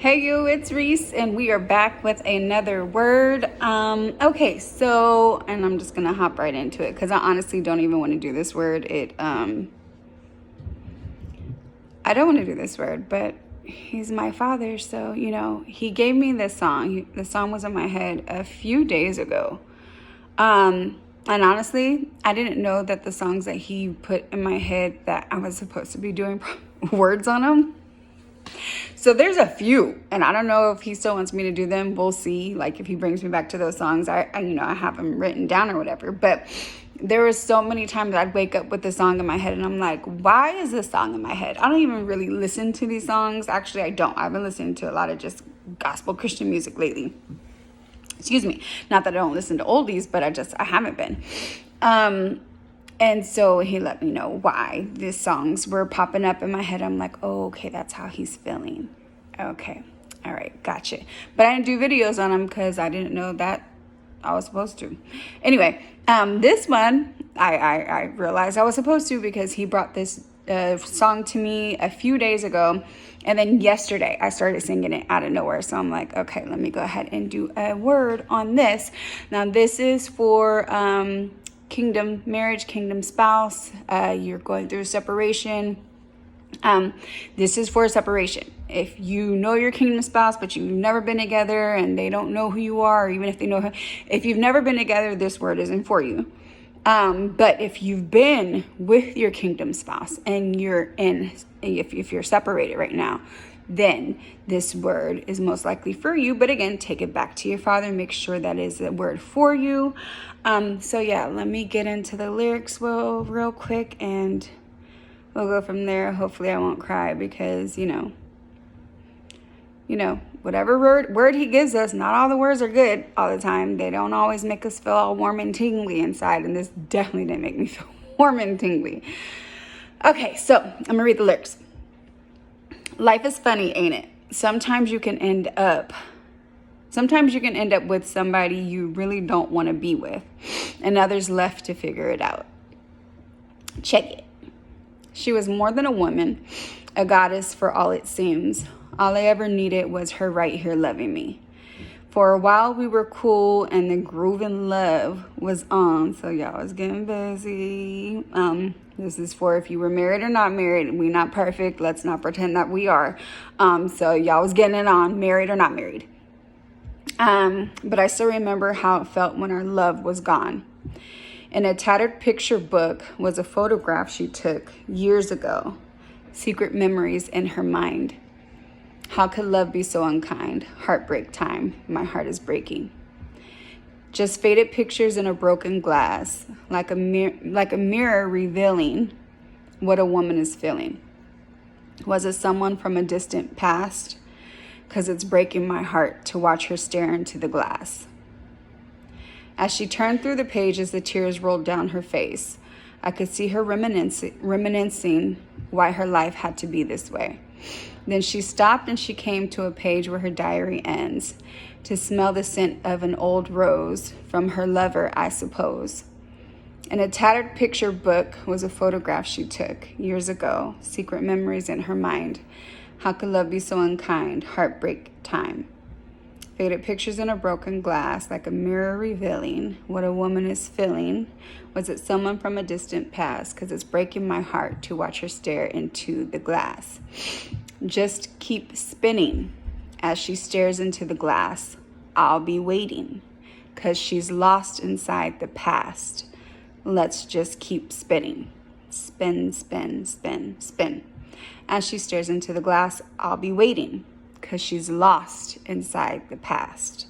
Hey you, it's Reese, and we are back with another word. Okay, so, and I'm just gonna hop right into it because I honestly don't even want to do this word. I don't want to do this word, but he's my father, so he gave me this song. The song was in my head a few days ago. And honestly, I didn't know that the songs that he put in my head that I was supposed to be doing words on them. So there's a few, and I don't know if he still wants me to do them. We'll see. Like if he brings me back to those songs, I have them written down or whatever. But there was so many times I'd wake up with the song in my head, and I'm like, why is this song in my head? I don't even really listen to these songs. Actually, I don't. I've been listening to a lot of just gospel Christian music lately. Excuse me. Not that I don't listen to oldies, but I haven't been. And so he let me know why these songs were popping up in my head. I'm like, oh, okay, that's how he's feeling. Okay. All right. Gotcha. But I didn't do videos on him because I didn't know that I was supposed to. Anyway, this one, I realized I was supposed to because he brought this song to me a few days ago. And then yesterday I started singing it out of nowhere. So I'm like, okay, let me go ahead and do a word on this. Now, this is for kingdom marriage, kingdom spouse. You're going through a separation. This is for a separation. If you know your kingdom spouse, but you've never been together and they don't know who you are, or even if they know, if you've never been together, this word isn't for you. But if you've been with your kingdom spouse and if you're separated right now, then this word is most likely for you. But again, take it back to your father. Make sure that is a word for you. So yeah, let me get into the lyrics real quick and we'll go from there. Hopefully I won't cry because, whatever word he gives us, not all the words are good all the time. They don't always make us feel all warm and tingly inside. And this definitely didn't make me feel warm and tingly. Okay, so I'm going to read the lyrics. Life is funny, ain't it? Sometimes you can end up with somebody you really don't want to be with, and others left to figure it out. Check it. She was more than a woman, a goddess for all it seems. All I ever needed was her right here loving me. For a while we were cool and the groove in love was on. So y'all was getting busy. This is for if you were married or not married. We not perfect. Let's not pretend that we are. So y'all was getting it on, married or not married. But I still remember how it felt when our love was gone. In a tattered picture book was a photograph she took years ago. Secret memories in her mind. How could love be so unkind? Heartbreak time. My heart is breaking. Just faded pictures in a broken glass, like a mirror revealing what a woman is feeling. Was it someone from a distant past? 'Cause it's breaking my heart to watch her stare into the glass. As she turned through the pages, the tears rolled down her face. I could see her reminiscing why her life had to be this way. Then she stopped and she came to a page where her diary ends, to smell the scent of an old rose from her lover, I suppose. In a tattered picture book was a photograph she took years ago, secret memories in her mind. How could love be so unkind? Heartbreak time. Faded pictures in a broken glass, like a mirror revealing what a woman is feeling. Was it someone from a distant past? 'Cause it's breaking my heart to watch her stare into the glass. Just keep spinning as she stares into the glass. I'll be waiting, 'cause she's lost inside the past. Let's just keep spinning. Spin, spin, spin, spin. As she stares into the glass, I'll be waiting, 'cause she's lost inside the past.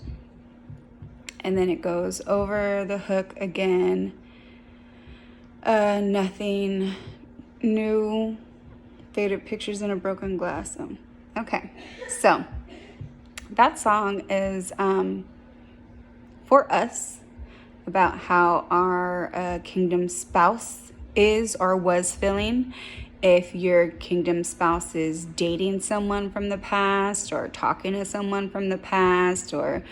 And then it goes over the hook again. Nothing new. Faded pictures in a broken glass. Okay, so that song is for us, about how our kingdom spouse is or was feeling. If your kingdom spouse is dating someone from the past or talking to someone from the past or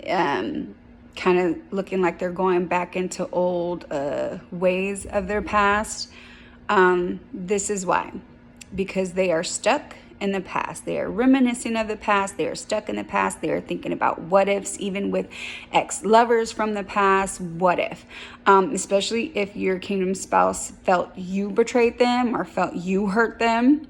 kind of looking like they're going back into old ways of their past, this is why. Because they are stuck in the past. They are reminiscing of the past. They are stuck in the past. They are thinking about what ifs, even with ex-lovers from the past. What if? Especially if your kingdom spouse felt you betrayed them or felt you hurt them,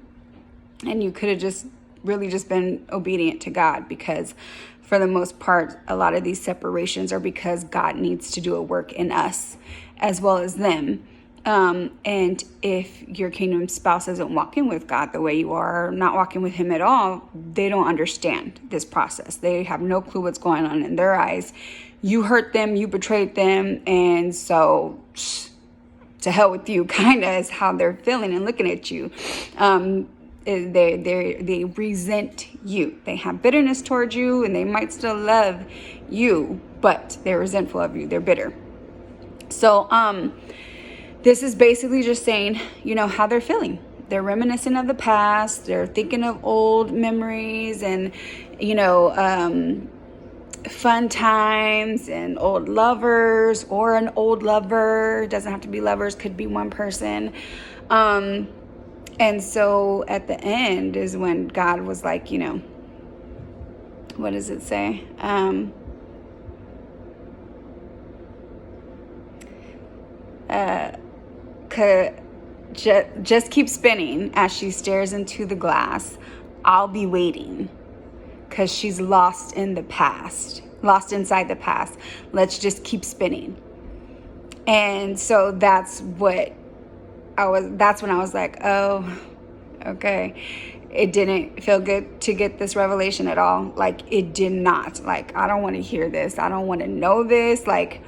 and you could have just really just been obedient to God, because for the most part, a lot of these separations are because God needs to do a work in us as well as them. And if your kingdom spouse isn't walking with God the way you are, or not walking with him at all, they don't understand this process. They have no clue what's going on in their eyes. You hurt them, you betrayed them, and so to hell with you, kind of is how they're feeling and looking at you. They resent you. They have bitterness towards you, and they might still love you, but they're resentful of you. They're bitter. So this is basically just saying, how they're feeling. They're reminiscing of the past. They're thinking of old memories and, fun times and old lovers or an old lover. It doesn't have to be lovers, could be one person. And so at the end is when God was like, what does it say? Just keep spinning as she stares into the glass. I'll be waiting, because she's lost in the past, lost inside the past. Let's just keep spinning. And so that's when I was like, oh, okay. It didn't feel good to get this revelation at all. Like, it did not. Like, I don't want to hear this. I don't want to know this. Like,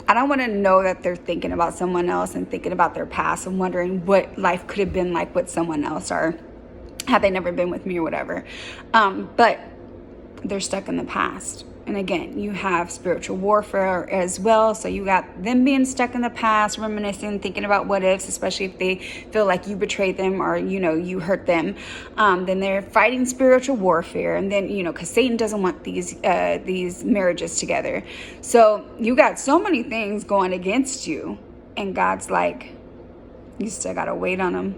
I don't want to know that they're thinking about someone else and thinking about their past and wondering what life could have been like with someone else, or had they never been with me or whatever. But they're stuck in the past. And again, you have spiritual warfare as well. So you got them being stuck in the past, reminiscing, thinking about what ifs, especially if they feel like you betrayed them or, you hurt them. Then they're fighting spiritual warfare. And then, because Satan doesn't want these marriages together. So you got so many things going against you. And God's like, you still got to wait on them.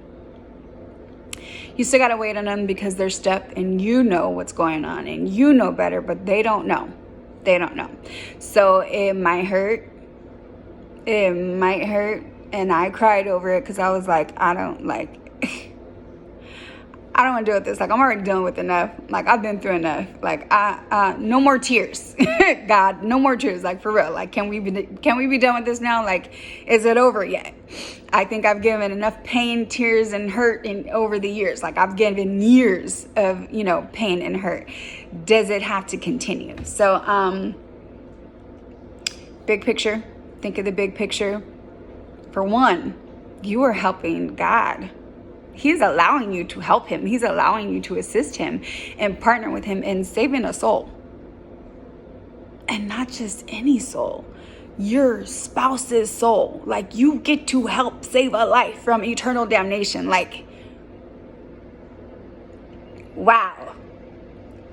You still got to wait on them, because they're stuck and you know what's going on and you know better, but they don't know. They don't know. So it might hurt. It might hurt. And I cried over it, because I was like, I don't want to deal with this. Like, I'm already done with enough. Like, I've been through enough. Like, no more tears. God, no more tears. Like, for real. Like, can we be done with this now? Like, is it over yet? I think I've given enough pain, tears, and hurt over the years. Like, I've given years of, pain and hurt. Does it have to continue? So, big picture. Think of the big picture. For one, you are helping God. He's allowing you to help him. He's allowing you to assist him and partner with him in saving a soul. And not just any soul. Your spouse's soul. Like, you get to help save a life from eternal damnation. Like, wow.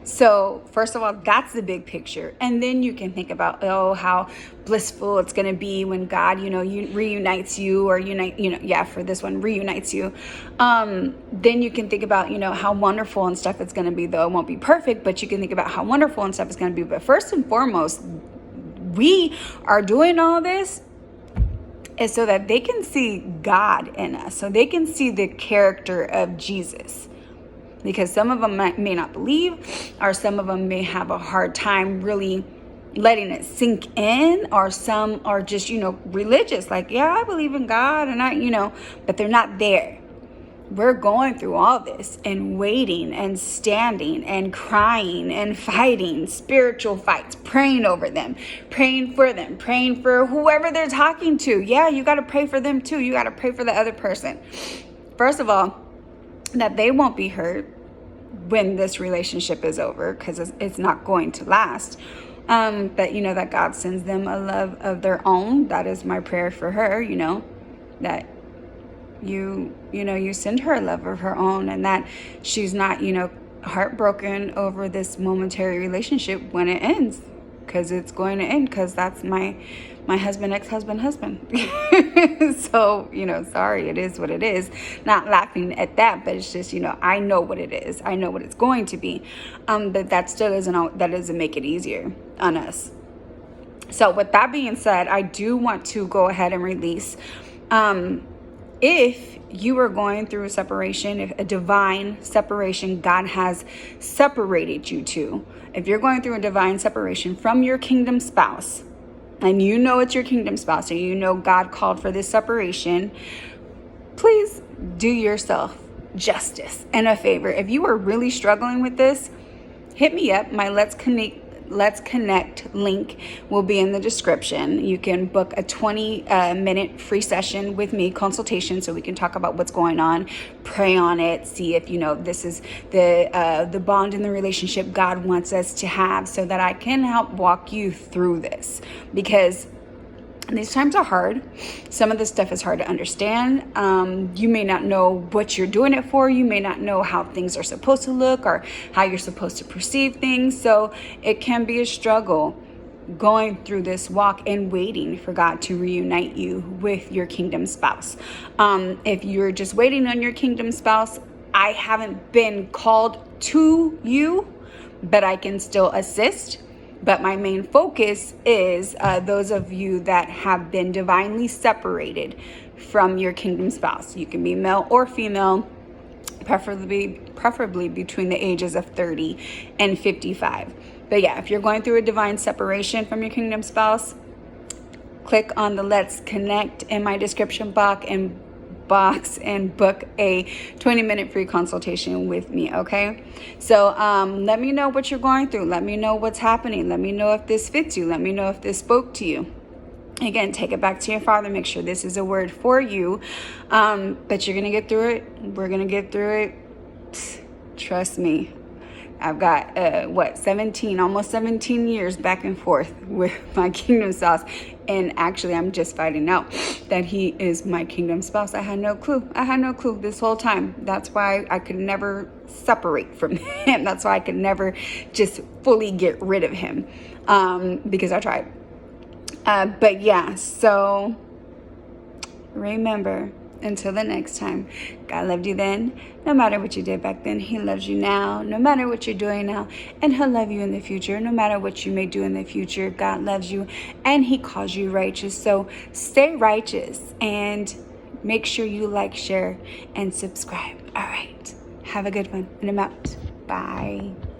So first of all, that's the big picture. And then you can think about, how blissful it's going to be when God, reunites you, or for this one, reunites you. Then you can think about, how wonderful and stuff it's going to be, though it won't be perfect, but you can think about how wonderful and stuff it's going to be. But first and foremost, we are doing all this is so that they can see God in us, so they can see the character of Jesus. Because some of them may not believe, or some of them may have a hard time really letting it sink in, or some are just, religious. Like, yeah, I believe in God, and but they're not there. We're going through all this and waiting and standing and crying and fighting spiritual fights, praying over them, praying for them, praying for whoever they're talking to. Yeah, you got to pray for them too. You got to pray for the other person. First of all, that they won't be hurt when this relationship is over, because it's not going to last. That, that God sends them a love of their own. That is my prayer for her, that you send her a love of her own, and that she's not, heartbroken over this momentary relationship when it ends. because it's going to end, because that's my husband, ex-husband, husband. So, sorry, it is what it is. Not laughing at that, but it's just, I know what it is. I know what it's going to be. But that still doesn't make it easier on us. So with that being said, I do want to go ahead and release, if you are going through a separation, if a divine separation God has separated you to, if you're going through a divine separation from your kingdom spouse, and it's your kingdom spouse, and God called for this separation, please do yourself justice and a favor. If you are really struggling with this, hit me up. My Let's Connect link will be in the description. You can book a 20-minute free session with me, consultation, so we can talk about what's going on, pray on it, see if this is the bond in the relationship God wants us to have, so that I can help walk you through this, because these times are hard. Some of this stuff is hard to understand. You may not know what you're doing it for. You may not know how things are supposed to look or how you're supposed to perceive things. So it can be a struggle going through this walk and waiting for God to reunite you with your kingdom spouse. If you're just waiting on your kingdom spouse, I haven't been called to you, but I can still assist. But my main focus is those of you that have been divinely separated from your kingdom spouse. You can be male or female, preferably between the ages of 30 and 55. But yeah, if you're going through a divine separation from your kingdom spouse, click on the Let's Connect in my description box and book a 20-minute free consultation with me, okay? So let me know what you're going through. Let me know what's happening. Let me know if this fits you. Let me know if this spoke to you. Again, take it back to your Father. Make sure this is a word for you. But you're going to get through it. We're going to get through it. Trust me. I've got, almost 17 years back and forth with my kingdom spouse. And actually, I'm just finding out that he is my kingdom spouse. I had no clue. This whole time. That's why I could never separate from him. That's why I could never just fully get rid of him, because I tried. But yeah, so remember, until the next time, God loved you then. No matter what you did back then, he loves you now. No matter what you're doing now, and he'll love you in the future. No matter what you may do in the future, God loves you, and he calls you righteous. So stay righteous, and make sure you like, share, and subscribe. All right. Have a good one, and I'm out. Bye.